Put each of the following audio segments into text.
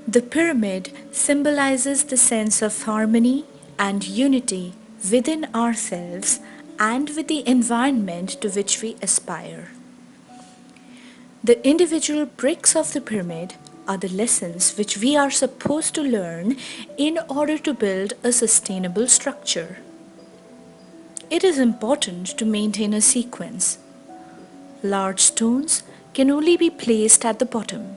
The pyramid symbolizes the sense of harmony and unity within ourselves and with the environment to which we aspire. The individual bricks of the pyramid are the lessons which we are supposed to learn in order to build a sustainable structure. It is important to maintain a sequence. Large stones can only be placed at the bottom.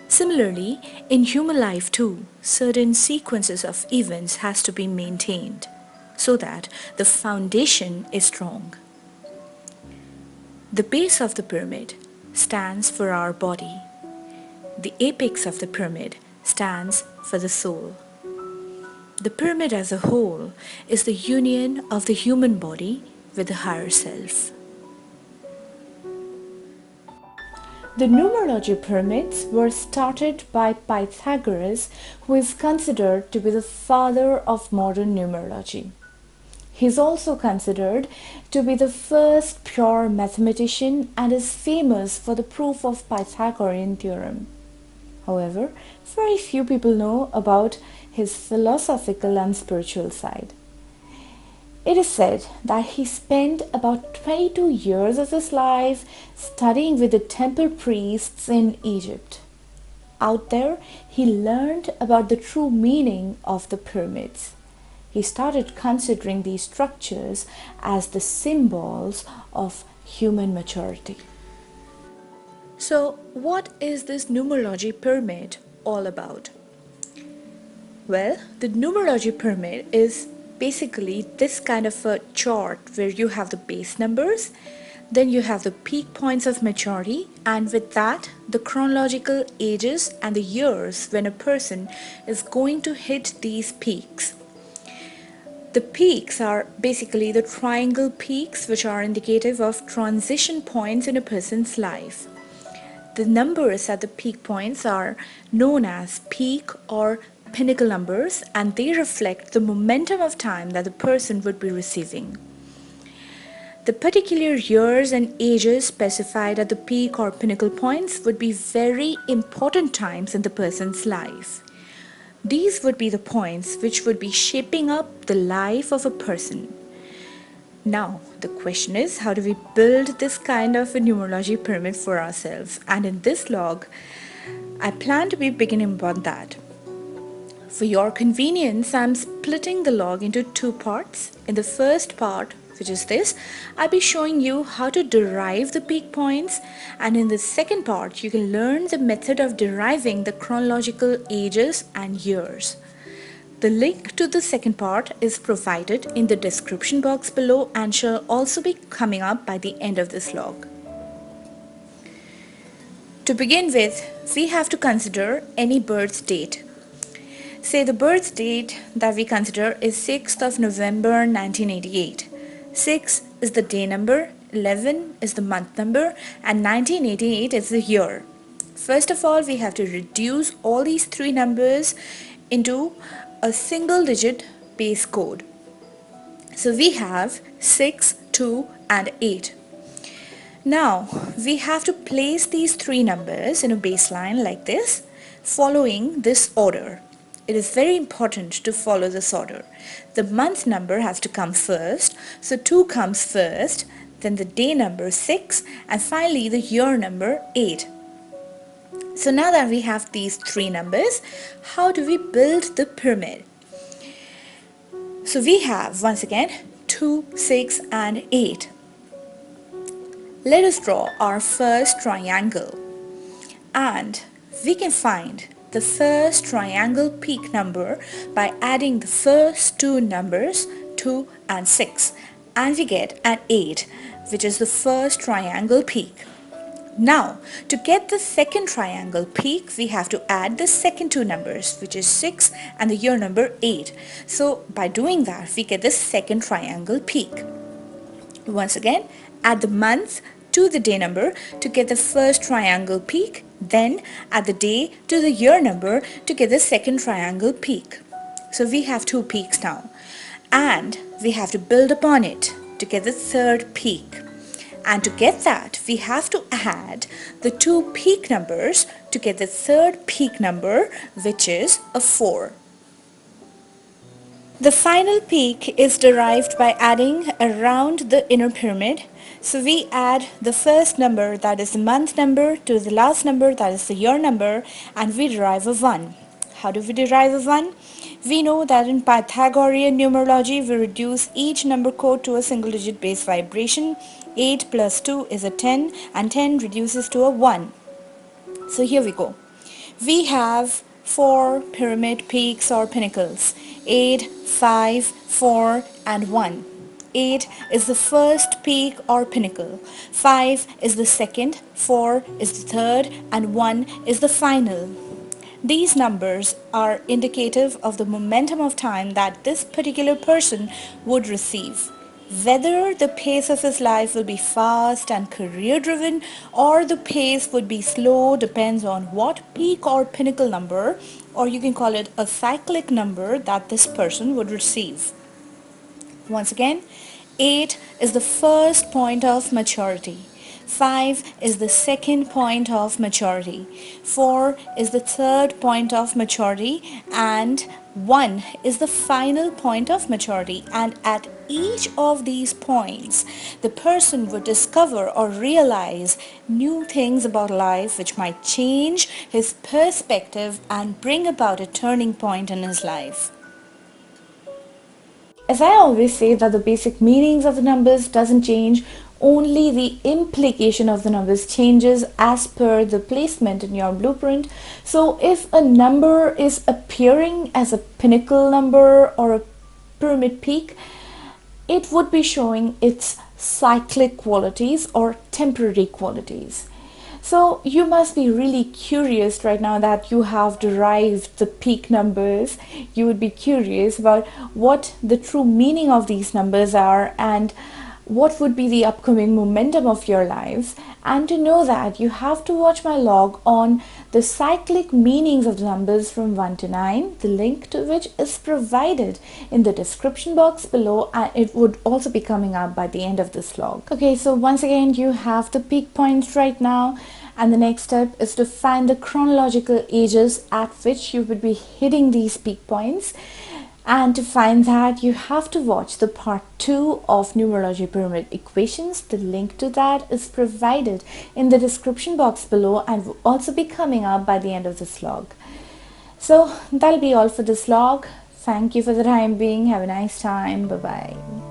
Similarly, in human life too, certain sequences of events has to be maintained so that the foundation is strong. The base of the pyramid stands for our body. The apex of the pyramid stands for the soul. The pyramid as a whole is the union of the human body with the higher self. The numerology pyramids were started by Pythagoras, who is considered to be the father of modern numerology. He is also considered to be the first pure mathematician and is famous for the proof of Pythagorean theorem. However, very few people know about his philosophical and spiritual side. It is said that he spent about 22 years of his life studying with the temple priests in Egypt. Out there, he learned about the true meaning of the pyramids. He started considering these structures as the symbols of human maturity. So, what is this numerology pyramid all about? Well, the numerology pyramid is basically this kind of a chart where you have the base numbers, then you have the peak points of maturity, and with that the chronological ages and the years when a person is going to hit these peaks. The peaks are basically the triangle peaks, which are indicative of transition points in a person's life. The numbers at the peak points are known as peak or pinnacle numbers, and they reflect the momentum of time that the person would be receiving. The particular years and ages specified at the peak or pinnacle points would be very important times in the person's life. These would be the points which would be shaping up the life of a person. Now, the question is, how do we build this kind of a numerology pyramid for ourselves? And in this log, I plan to be beginning about that. For your convenience, I am splitting the log into two parts. In the first part, which is this, I'll be showing you how to derive the peak points, and in the second part, you can learn the method of deriving the chronological ages and years. The link to the second part is provided in the description box below and shall also be coming up by the end of this log. To begin with, we have to consider any birth date. Say the birth date that we consider is 6th of November 1988. 6 is the day number, 11 is the month number, and 1988 is the year. First of all, we have to reduce all these three numbers into a single digit base code. So we have 6, 2 and 8. Now we have to place these three numbers in a baseline like this, following this order. It is very important to follow this order. The month number has to come first, so 2 comes first, then the day number 6, and finally the year number 8. So now that we have these three numbers, how do we build the pyramid? So we have, once again, 2, 6 and 8. Let us draw our first triangle, and we can find the first triangle peak number by adding the first two numbers, 2 and 6, and we get an 8, which is the first triangle peak. Now, to get the second triangle peak, we have to add the second two numbers, which is 6 and the year number 8. So by doing that, we get the second triangle peak. Once again, add the month to the day number to get the first triangle peak, then add the day to the year number to get the second triangle peak. So we have two peaks now, and we have to build upon it to get the third peak. And to get that, we have to add the two peak numbers to to get the third peak number, which is a 4. The final peak is derived by adding around the inner pyramid. So we add the first number, that is the month number, to the last number, that is the year number, and we derive a 1. How do we derive a 1? We know that in Pythagorean numerology, we reduce each number code to a single digit base vibration. 8 plus 2 is a 10, and 10 reduces to a 1. So here we go. We have 4 pyramid peaks or pinnacles: 8, 5, 4 and 1. 8 is the first peak or pinnacle, 5 is the second, 4 is the third, and 1 is the final. These numbers are indicative of the momentum of time that this particular person would receive. Whether the pace of his life will be fast and career driven, or the pace would be slow, depends on what peak or pinnacle number, or you can call it a cyclic number, that this person would receive. Once again, 8 is the first point of maturity. 5 is the second point of maturity. 4 is the third point of maturity, and 1 is the final point of maturity. And at each of these points, the person would discover or realize new things about life which might change his perspective and bring about a turning point in his life. As I always say, that the basic meanings of the numbers doesn't change, only the implication of the numbers changes as per the placement in your blueprint. So if a number is appearing as a pinnacle number or a pyramid peak, it would be showing its cyclic qualities or temporary qualities. So you must be really curious right now that you have derived the peak numbers. You would be curious about what the true meaning of these numbers are and what would be the upcoming momentum of your lives. And to know that, you have to watch my log on the cyclic meanings of the numbers from 1 to 9, the link to which is provided in the description box below, and it would also be coming up by the end of this log. Okay, so once again, you have the peak points right now, and the next step is to find the chronological ages at which you would be hitting these peak points. And to find that, you have to watch the part 2 of numerology pyramid equations. The link to that is provided in the description box below and will also be coming up by the end of this log. So that'll be all for this log. Thank you for the time being. Have a nice time. Bye bye.